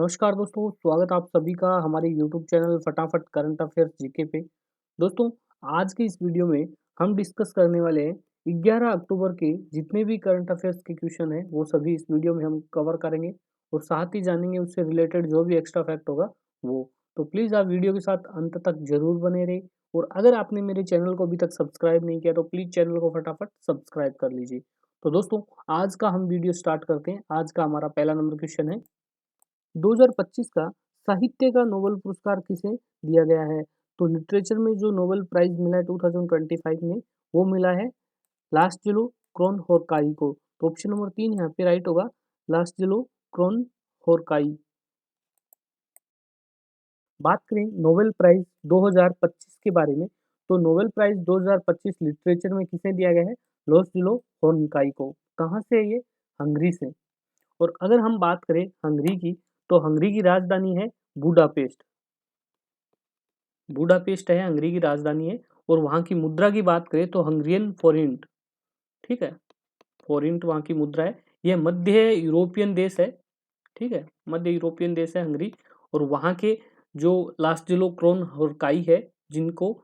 नमस्कार दोस्तों, स्वागत आप सभी का हमारे यूट्यूब चैनल फटाफट करंट अफेयर्स जीके पे। दोस्तों, आज की इस वीडियो में हम डिस्कस करने वाले हैं 11 अक्टूबर के जितने भी करंट अफेयर्स के क्वेश्चन हैं वो सभी इस वीडियो में हम कवर करेंगे और साथ ही जानेंगे उससे रिलेटेड जो भी एक्स्ट्रा फैक्ट होगा वो। तो प्लीज़ आप वीडियो के साथ अंत तक जरूर बने रहिए और अगर आपने मेरे चैनल को अभी तक सब्सक्राइब नहीं किया तो प्लीज़ चैनल को फटाफट सब्सक्राइब कर लीजिए। तो दोस्तों, आज का हम वीडियो स्टार्ट करते हैं। आज का हमारा पहला नंबर क्वेश्चन है, 2025 का साहित्य का नोबेल पुरस्कार किसे दिया गया है? तो लिटरेचर में जो नोबेल प्राइज मिला है 2025 में वो मिला है लास्टिलो क्रोनहोरकाई को। तो ऑप्शन नंबर 3 यहाँ पे राइट होगा, लास्टिलो क्रोनहोरकाई। बात करें नोबेल प्राइज 2025 के बारे में, तो नोबेल प्राइज 2025 लिटरेचर में किसे दिया गया है? लास्टिलो क्रोनहोरकाई को। कहाँ से है ये? हंगरी से। और अगर हम बात करें हंगरी की, तो हंगरी की राजधानी है बुडापेस्ट। बुडापेस्ट है हंगरी की राजधानी है। और वहाँ की मुद्रा की बात करें तो हंगरियन फोरिंट, ठीक है, फोरिंट वहाँ की मुद्रा है। यह मध्य यूरोपियन देश है, ठीक है, मध्य यूरोपियन देश है हंगरी। और वहाँ के जो लास्टिलो क्रोनहोरकाई है, जिनको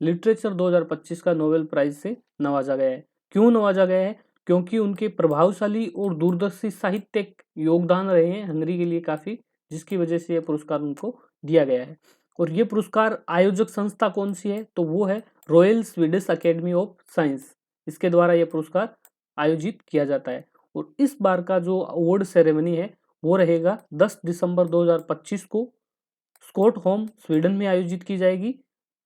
लिटरेचर 2025 का नोबेल प्राइज से नवाजा गया है। क्यों नवाजा गया है? क्योंकि उनके प्रभावशाली और दूरदर्शी साहित्यिक योगदान रहे हैं हंगरी के लिए काफी, जिसकी वजह से यह पुरस्कार उनको दिया गया है। और ये पुरस्कार आयोजक संस्था कौन सी है? तो वो है royal Swedish academy of science. इसके द्वारा यह पुरस्कार आयोजित किया जाता है। और इस बार का जो अवार्ड सेरेमनी है वो रहेगा 10 दिसंबर 2025 को स्टॉकहोम स्वीडन में आयोजित की जाएगी।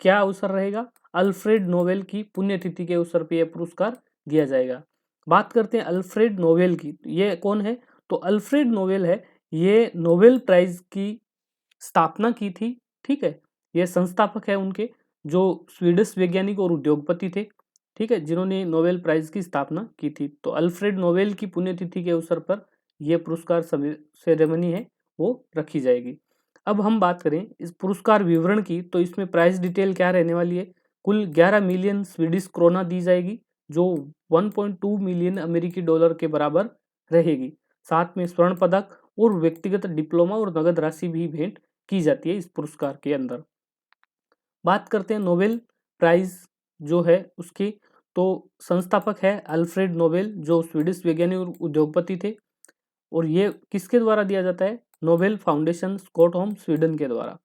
क्या अवसर रहेगा? अल्फ्रेड नोबेल की पुण्यतिथि के अवसर पर यह पुरस्कार दिया जाएगा। बात करते हैं अल्फ्रेड नोबेल की। ये कौन है? तो अल्फ्रेड नोबेल है, ये नोबेल प्राइज की स्थापना की थी, ठीक है। ये संस्थापक है उनके, जो स्वीडिश वैज्ञानिक और उद्योगपति थे, ठीक है, जिन्होंने नोबेल प्राइज की स्थापना की थी। तो अल्फ्रेड नोबेल की पुण्यतिथि के अवसर पर यह पुरस्कार सेरेमनी है वो रखी जाएगी। अब हम बात करें इस पुरस्कार विवरण की, तो इसमें प्राइस डिटेल क्या रहने वाली है? कुल 11 मिलियन स्वीडिश क्रोना दी जाएगी, जो 1.2 मिलियन अमेरिकी डॉलर के बराबर रहेगी। साथ में स्वर्ण पदक और व्यक्तिगत डिप्लोमा और नगद राशि भी भेंट की जाती है इस पुरस्कार के अंदर। बात करते हैं नोबेल प्राइज जो है उसकी, तो संस्थापक है अल्फ्रेड नोबेल, जो स्वीडिश वैज्ञानिक और उद्योगपति थे। और ये किसके द्वारा दिया जाता है? नोबेल फाउंडेशन स्टॉकहोम स्वीडन के द्वारा।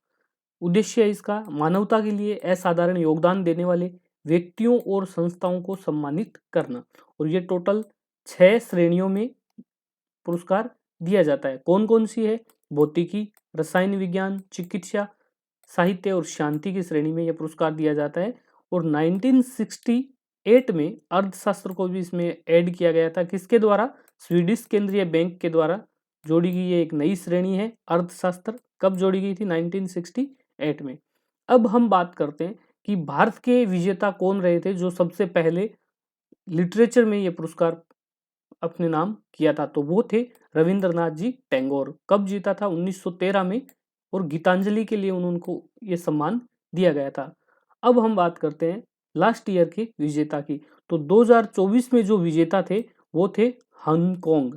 उद्देश्य है इसका मानवता के लिए असाधारण योगदान देने वाले व्यक्तियों और संस्थाओं को सम्मानित करना। और ये टोटल 6 श्रेणियों में पुरस्कार दिया जाता है। कौन कौन सी है? भौतिकी, रसायन विज्ञान, चिकित्सा, साहित्य और शांति की श्रेणी में यह पुरस्कार दिया जाता है। और 1968 में अर्थशास्त्र को भी इसमें ऐड किया गया था। किसके द्वारा? स्वीडिश केंद्रीय बैंक के द्वारा जोड़ी गई ये एक नई श्रेणी है अर्थशास्त्र। कब जोड़ी गई थी? 1968 में। अब हम बात करते हैं कि भारत के विजेता कौन रहे थे जो सबसे पहले लिटरेचर में ये पुरस्कार अपने नाम किया था। तो वो थे रविंद्रनाथ जी टैगोर। कब जीता था? 1913 में। और गीतांजलि के लिए उनको ये सम्मान दिया गया था। अब हम बात करते हैं लास्ट ईयर के विजेता की। तो 2024 में जो विजेता थे वो थे हांगकांग।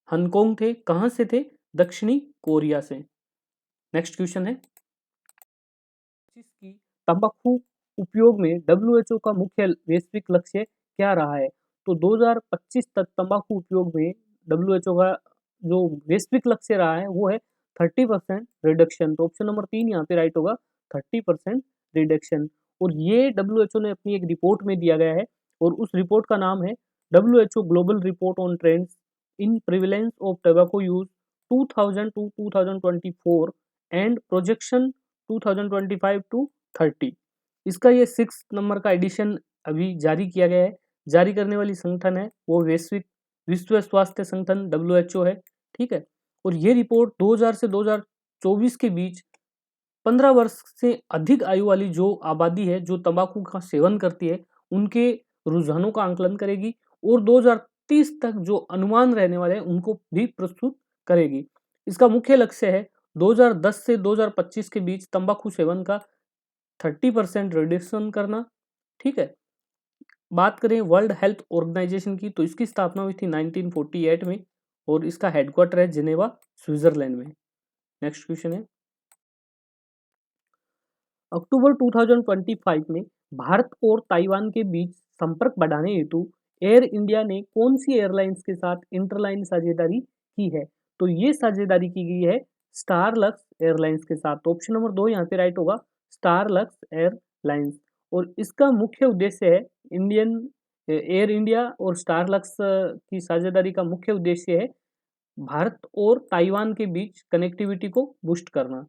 हांगकांग थे, कहां से थे? दक्षिणी कोरिया से। नेक्स्ट क्वेश्चन है, की तंबाकू उपयोग में डब्ल्यूएचओ का मुख्य वैश्विक लक्ष्य क्या रहा है? तो 2025 तक तंबाकू उपयोग में डब्ल्यूएचओ का जो वैश्विक लक्ष्य रहा है वो है 30% रिडक्शन। तो ऑप्शन नंबर 3 यहाँ पे राइट होगा, 30% रिडक्शन। और ये डब्ल्यूएचओ ने अपनी एक रिपोर्ट में दिया गया है और उस रिपोर्ट का नाम है WHO global report on trends in prevalence of tobacco use 2000 to 2024 and projection 2025 to 30। इसका ये 6 नंबर का एडिशन अभी जारी किया गया है। जारी करने वाली संगठन है वो विश्व स्वास्थ्य संगठन डब्ल्यूएचओ है, ठीक है। और ये रिपोर्ट 2000 से 2024 के बीच 15 वर्ष से अधिक आयु वाली जो आबादी है जो तंबाकू का सेवन करती है उनके रुझानों का आंकलन करेगी और 2030 तक जो अनुमान रहने वाले हैं उनको भी प्रस्तुत करेगी। इसका मुख्य लक्ष्य है 2010 से 2025 के बीच तंबाकू सेवन का 30% रिडक्शन करना, ठीक है। बात करें वर्ल्ड हेल्थ ऑर्गेनाइजेशन की, तो इसकी स्थापना हुई थी 1948 में और इसका हेडक्वार्टर है जिनेवा, स्विट्जरलैंड में। नेक्स्ट क्वेश्चन है, अक्टूबर 2025 में भारत और ताइवान के बीच संपर्क बढ़ाने हेतु एयर इंडिया ने कौन सी एयरलाइंस के साथ इंटरलाइन साझेदारी की है? तो ये साझेदारी की गई है स्टारलक्स एयरलाइंस के साथ। तो ऑप्शन नंबर 2 यहाँ पे राइट होगा, स्टारलक्स एयरलाइंस। और इसका मुख्य उद्देश्य है इंडियन एयर इंडिया और स्टारलक्स की साझेदारी का मुख्य उद्देश्य है भारत और ताइवान के बीच कनेक्टिविटी को बूस्ट करना।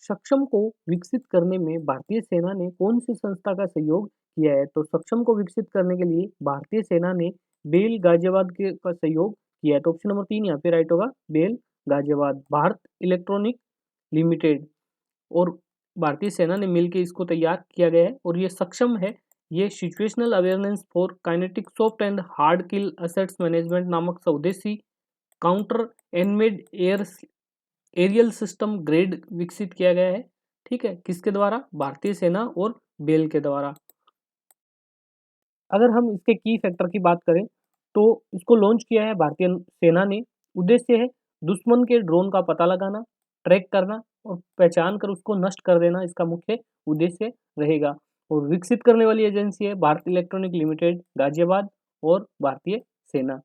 सक्षम को विकसित करने में भारतीय सेना ने कौन सी संस्था का सहयोग किया है? तो सक्षम को विकसित करने के लिए भारतीय सेना ने बेल गाजियाबाद के का सहयोग किया है। तो ऑप्शन नंबर 3 यहाँ पे राइट होगा, बेल गाजियाबाद। भारत इलेक्ट्रॉनिक लिमिटेड और भारतीय सेना ने मिलकर इसको तैयार किया गया है। और ये सक्षम है, ये situational awareness for kinetic soft and hard kill assets management नामक स्वदेशी काउंटर एनमेड एरियल सिस्टम ग्रेड विकसित किया गया है। ठीक है, किसके द्वारा? भारतीय सेना और बेल के द्वारा। अगर हम इसके की फैक्टर की बात करें तो इसको लॉन्च किया है भारतीय सेना ने। उद्देश्य है दुश्मन के ड्रोन का पता लगाना, ट्रैक करना और पहचान कर उसको नष्ट कर देना, इसका मुख्य उद्देश्य रहेगा। और विकसित करने वाली एजेंसी है भारत इलेक्ट्रॉनिक लिमिटेड गाजियाबाद और भारतीय सेना।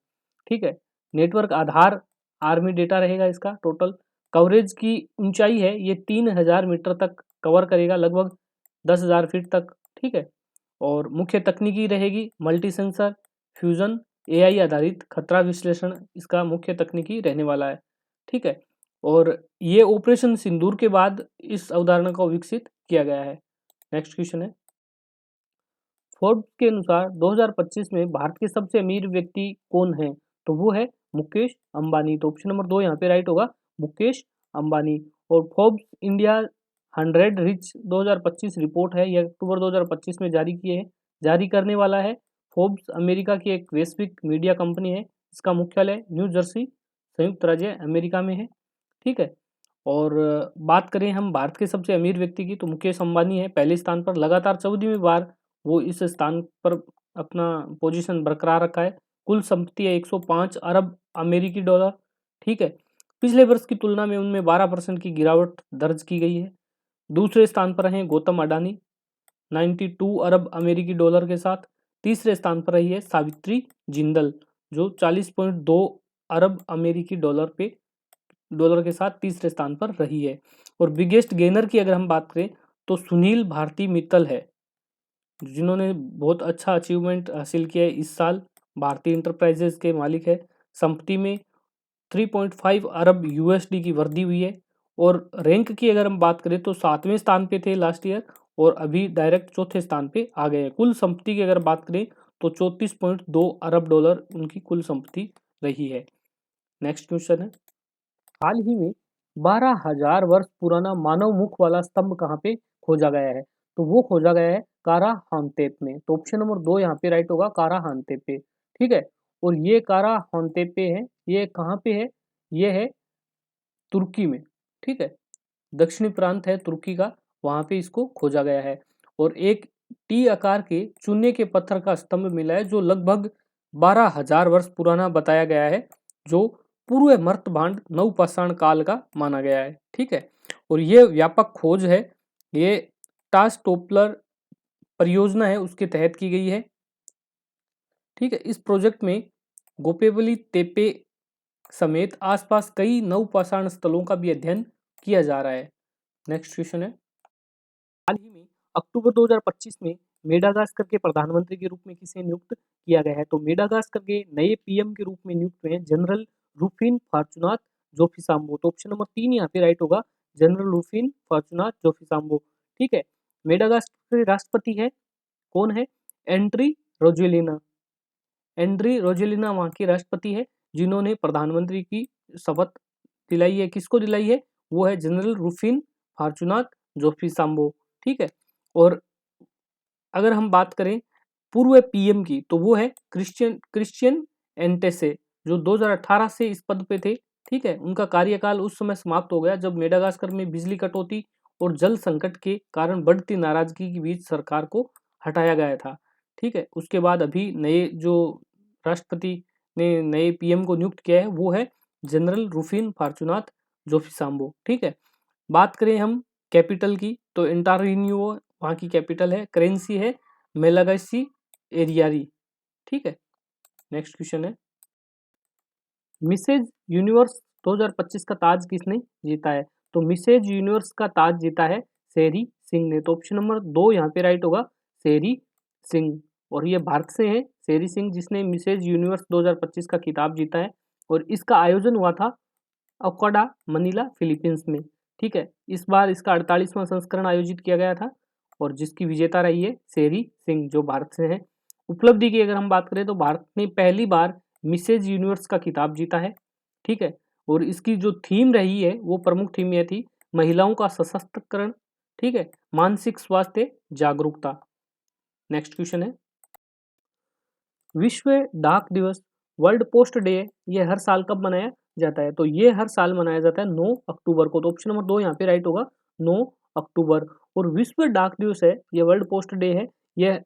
ठीक है, नेटवर्क आधार आर्मी डेटा रहेगा इसका। टोटल कवरेज की ऊंचाई है ये 3000 मीटर तक कवर करेगा, लगभग 10,000 फीट तक। ठीक है, और मुख्य तकनीकी रहेगी मल्टी सेंसर फ्यूजन एआई आधारित खतरा विश्लेषण, इसका मुख्य तकनीकी रहने वाला है। ठीक है, और ये ऑपरेशन सिंदूर के बाद इस अवधारणा को विकसित किया गया है। नेक्स्ट क्वेश्चन है, फोर्ब्स के अनुसार 2025 में भारत के सबसे अमीर व्यक्ति कौन है? तो वो है मुकेश अंबानी। तो ऑप्शन नंबर 2 यहाँ पे राइट होगा, मुकेश अंबानी। और फोर्ब्स इंडिया 100 रिच 2025 रिपोर्ट है, यह अक्टूबर 2025 में जारी करने वाला है। फोर्ब्स अमेरिका की एक वैश्विक मीडिया कंपनी है, इसका मुख्यालय न्यू जर्सी संयुक्त राज्य अमेरिका में है। ठीक है, और बात करें हम भारत के सबसे अमीर व्यक्ति की, तो मुकेश अंबानी है पहले स्थान पर। लगातार 14वीं बार वो इस स्थान पर अपना पोजीशन बरकरार रखा है। कुल संपत्ति है 105 अरब अमेरिकी डॉलर। ठीक है, पिछले वर्ष की तुलना में उनमें 12% की गिरावट दर्ज की गई है। दूसरे स्थान पर हैं गौतम अडानी 92 अरब अमेरिकी डॉलर के साथ। तीसरे स्थान पर रही है सावित्री जिंदल जो 40.2 अरब अमेरिकी डॉलर के साथ तीसरे स्थान पर रही है। और बिगेस्ट गेनर की अगर हम बात करें तो सुनील भारती मित्तल है, जिन्होंने बहुत अच्छा अचीवमेंट हासिल किया है इस साल। भारतीय इंटरप्राइजेज के मालिक है। संपत्ति में 3.5 अरब यूएसडी की वृद्धि हुई है। और रैंक की अगर हम बात करें तो 7वें स्थान पे थे लास्ट ईयर और अभी डायरेक्ट चौथे स्थान पे आ गए हैं। कुल संपत्ति की अगर बात करें तो 34.2 अरब डॉलर उनकी कुल संपत्ति रही है। नेक्स्ट क्वेश्चन है, हाल ही में 12,000 वर्ष पुराना मानव मुख वाला स्तंभ कहाँ पे खोजा गया है? तो वो खोजा गया है कारा हानतेप में। तो ऑप्शन नंबर 2 यहाँ पे राइट होगा, कारा हानतेप पे। ठीक है, और ये कारा हानतेप पे है, ये कहाँ पे है? ये है तुर्की में। ठीक है, दक्षिणी प्रांत है तुर्की का, वहां पे इसको खोजा गया है। और एक टी आकार के चूने के पत्थर का स्तंभ मिला है जो लगभग 12,000 वर्ष पुराना बताया गया है, जो पूर्व मर्तभांड नवपाषाण काल का माना गया है। ठीक है, और ये व्यापक खोज है, ये टास्क टोपलर परियोजना है उसके तहत की गई है। ठीक है, इस प्रोजेक्ट में गोपेबली तेपे समेत आसपास कई नवपाषाण स्थलों का भी अध्ययन किया जा रहा है। नेक्स्ट क्वेश्चन है, हाल ही में अक्टूबर 2025 में मेडागास्कर के प्रधानमंत्री के रूप में किसे नियुक्त किया गया है? तो मेडागास्कर के नए पीएम के रूप में नियुक्त हुए हैं जनरल रूफिन फॉर्चुनात जोफिसाम्बो। तो ऑप्शन नंबर 3 यहाँ पे राइट होगा, जनरल रूफिन फॉर्चुनात जोफिसाम्बो। ठीक है, मेडागास्कर के राष्ट्रपति है कौन है? एंड्री रोजेलिना। एंड्री रोजेलिना वहाँ की राष्ट्रपति है जिन्होंने प्रधानमंत्री की शपथ दिलाई है। किसको दिलाई है? वो है जनरल रूफिन फॉर्चुनात जोफिसाम्बो। ठीक है, और अगर हम बात करें पूर्व पीएम की तो वो है क्रिश्चियन एंटेसे जो 2018 से इस पद पे थे। ठीक है, उनका कार्यकाल उस समय समाप्त हो गया जब मेडागास्कर में बिजली कटौती और जल संकट के कारण बढ़ती नाराजगी के बीच सरकार को हटाया गया था। ठीक है, उसके बाद अभी नए जो राष्ट्रपति ने नए पीएम को नियुक्त किया है वो है जनरल रूफिन फॉर्चुनात जोफिसाम्बो। ठीक है, बात करें हम कैपिटल की तो एंटारिन्यूवो वहाँ की कैपिटल है। करेंसी है मेलागासी एरियारी। ठीक है, नेक्स्ट क्वेश्चन है मिसेज यूनिवर्स 2025 का ताज किसने जीता है? तो मिसेज यूनिवर्स का ताज जीता है शेरी सिंह ने। तो ऑप्शन नंबर 2 यहाँ पे राइट होगा, शेरी सिंह। और ये भारत से है शेरी सिंह, जिसने मिसेज यूनिवर्स 2025 का खिताब जीता है। और इसका आयोजन हुआ था अकोडा मनीला फिलीपींस में। ठीक है, इस बार इसका 48वां संस्करण आयोजित किया गया था और जिसकी विजेता रही है शेरी सिंह, जो भारत से है। उपलब्धि की अगर हम बात करें तो भारत ने पहली बार मिसेज यूनिवर्स का खिताब जीता है। ठीक है, और इसकी जो थीम रही है वो प्रमुख थीम यह थी महिलाओं का सशक्तिकरण, ठीक है, मानसिक स्वास्थ्य जागरूकता। नेक्स्ट क्वेश्चन है विश्व डाक दिवस वर्ल्ड पोस्ट डे ये हर साल कब मनाया जाता है? तो ये हर साल मनाया जाता है 9 अक्टूबर को। तो ऑप्शन नंबर 2 यहाँ पे राइट होगा, 9 अक्टूबर। और विश्व डाक दिवस है ये वर्ल्ड पोस्ट डे है, यह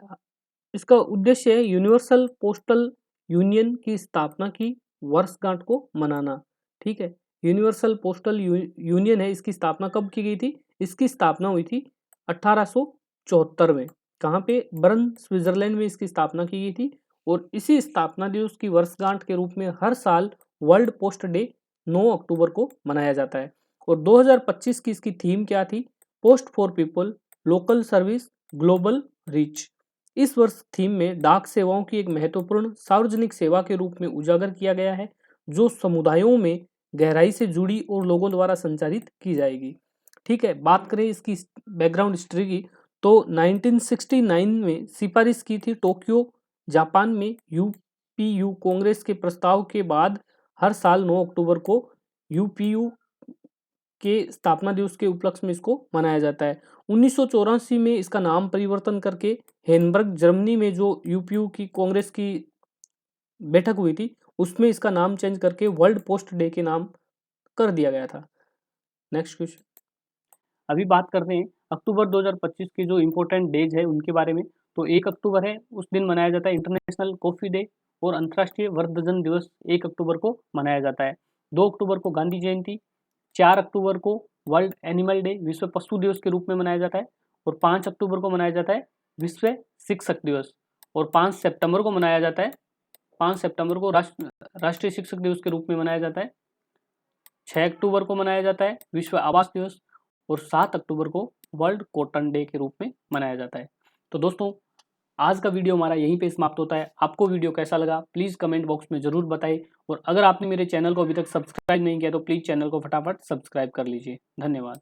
इसका उद्देश्य है यूनिवर्सल पोस्टल यूनियन की स्थापना की वर्षगांठ को मनाना। ठीक है, यूनिवर्सल पोस्टल यूनियन है, इसकी स्थापना कब की गई थी? इसकी स्थापना हुई थी 1874 में। कहाँ पे? बर्न स्विट्जरलैंड में इसकी स्थापना की गई थी। और इसी स्थापना दिवस की वर्षगांठ के रूप में हर साल वर्ल्ड पोस्ट डे 9 अक्टूबर को मनाया जाता है। और 2025 की इसकी थीम क्या थी? Post for people, local service, global reach. इस वर्ष थीम में डाक सेवाओं की एक महत्वपूर्ण सार्वजनिक सेवा के रूप में उजागर किया गया है, जो समुदायों में गहराई से जुड़ी और लोगों द्वारा संचालित की जाएगी। ठीक है, बात करें इसकी बैकग्राउंड हिस्ट्री की तो 1969 में सिफारिश की थी टोक्यो जापान में यूपीयू कांग्रेस के प्रस्ताव के बाद हर साल 9 अक्टूबर को यूपीयू के स्थापना दिवस के उपलक्ष्य में इसको मनाया जाता है। 1984 में इसका नाम परिवर्तन करके हेनबर्ग जर्मनी में जो यूपीयू की कांग्रेस की बैठक हुई थी उसमें इसका नाम चेंज करके वर्ल्ड पोस्ट डे के नाम कर दिया गया था। नेक्स्ट क्वेश्चन, अभी बात करते हैं अक्टूबर 2025 के जो इम्पोर्टेंट डेज है उनके बारे में। तो 1 अक्टूबर है, उस दिन मनाया जाता है इंटरनेशनल कॉफ़ी डे और अंतर्राष्ट्रीय वृद्धजन दिवस 1 अक्टूबर को मनाया जाता है। 2 अक्टूबर को गांधी जयंती, 4 अक्टूबर को वर्ल्ड एनिमल डे विश्व पशु दिवस के रूप में मनाया जाता है और 5 अक्टूबर को मनाया जाता है विश्व शिक्षक दिवस और 5 सितंबर को मनाया जाता है 5 सितंबर को राष्ट्रीय शिक्षक दिवस के रूप में मनाया जाता है। 6 अक्टूबर को मनाया जाता है विश्व आवास दिवस और 7 अक्टूबर को वर्ल्ड कॉटन डे के रूप में मनाया जाता है। तो दोस्तों आज का वीडियो हमारा यहीं पे समाप्त होता है। आपको वीडियो कैसा लगा प्लीज़ कमेंट बॉक्स में ज़रूर बताएं और अगर आपने मेरे चैनल को अभी तक सब्सक्राइब नहीं किया तो प्लीज़ चैनल को फटाफट सब्सक्राइब कर लीजिए। धन्यवाद।